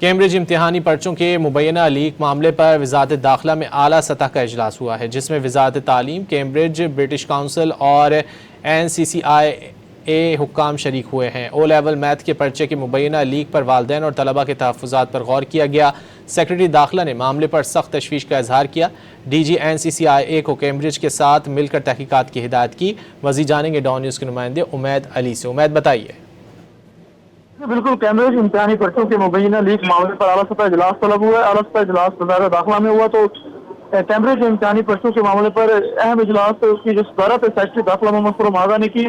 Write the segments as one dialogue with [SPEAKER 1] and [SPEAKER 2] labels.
[SPEAKER 1] Cambridge امتحانی پرچوں کے مبینہ leak معاملے پر وزارت داخلہ میں اعلیٰ سطح کا اجلاس ہوا ہے، جس میں وزارت تعلیم، کیمبرج، برٹش کونسل اور NCCIA حکام شریک ہوئے ہیں۔ او لیول میتھ کے پرچے کے مبینہ لیک پر والدین اور طلبہ کے تحفظات پر غور کیا گیا۔ سیکرٹری داخلہ نے معاملے پر سخت تشویش کا اظہار کیا۔ DG NCCIA کو کیمبرج کے ساتھ مل کر تحقیقات کی ہدایت کی۔ مزید جانیں گے ڈان نیوز کے نمائندے امید علی سے۔ امید بتائیے۔
[SPEAKER 2] بالکل، کیمبرج امتحانی پرچوں کے مبینہ لیک معاملے پر اعلیٰ سطح اجلاس طلب ہوا ہے۔ اعلیٰ سطح اجلاس وزارت داخلہ میں ہوا تو کیمبرج امتحانی پرچوں کے معاملے پر اہم اجلاس کی جو صدارت سیکرٹری داخلہ محمد فروغ مہاجر نے کی،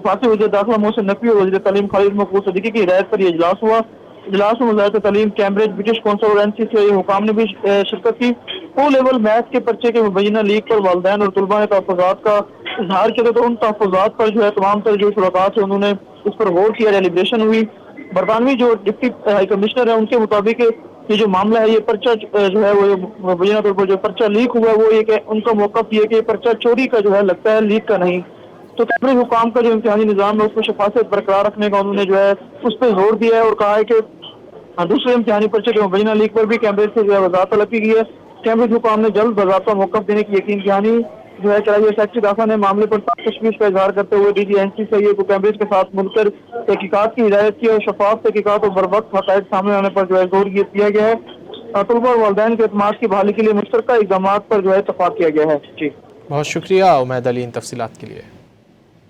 [SPEAKER 2] وفاقی وزیر داخلہ محسن نقوی اور وزیر تعلیم خالد محفوظ صدیقی کی ہدایت پر یہ اجلاس ہوا۔ اجلاس میں وزارت تعلیم، کیمبرج، برٹش کونسل اور NCCIA حکام نے بھی شرکت کی۔ او لیول میتھ کے پرچے کے مبینہ لیک پر والدین اور طلباء نے تحفظات کا اظہار کیا، تو ان تحفظات پر تمام تر جو شرکاء تھے انہوں نے اس پر غور کیا، ڈیلیبریشن ہوئی۔ برطانوی جو ڈپٹی ہائی کمشنر ہے ان کے مطابق یہ جو معاملہ ہے، یہ پرچہ جو ہے وہ مبینہ طور پر جو پرچہ لیک ہوا ہے وہ یہ کہ ان کا موقف یہ کہ یہ پرچہ چوری کا جو ہے لگتا ہے، لیک کا نہیں۔ تو کیمبرج حکام کا جو امتحانی نظام ہے اس میں شفافیت برقرار رکھنے کا انہوں نے جو ہے اس پہ زور دیا ہے اور کہا ہے کہ دوسرے امتحانی پرچے کے مبینہ لیک پر بھی کیمبرج سے جو ہے وضاحت طلب کی گئی ہے۔ کیمبرج حکام نے جلد باضابطہ موقف دینے کی یقین دہانی جو ہے چلائی ہے۔ سیکرٹری داخلہ نے معاملے پر تشویش کا اظہار کرتے ہوئے DG NCCIA کو کیمبرج کے ساتھ مل کر تحقیقات کی ہدایت کی اور شفاف تحقیقات اور بروقت حقائق سامنے آنے پر جو ہے زور دیا گیا ہے۔ طلباء اور والدین کے اعتماد کی بحالی کے لیے مشترکہ اقدامات پر جو ہے اتفاق کیا گیا ہے۔ جی
[SPEAKER 1] بہت شکریہ امید علی ان تفصیلات کے لیے۔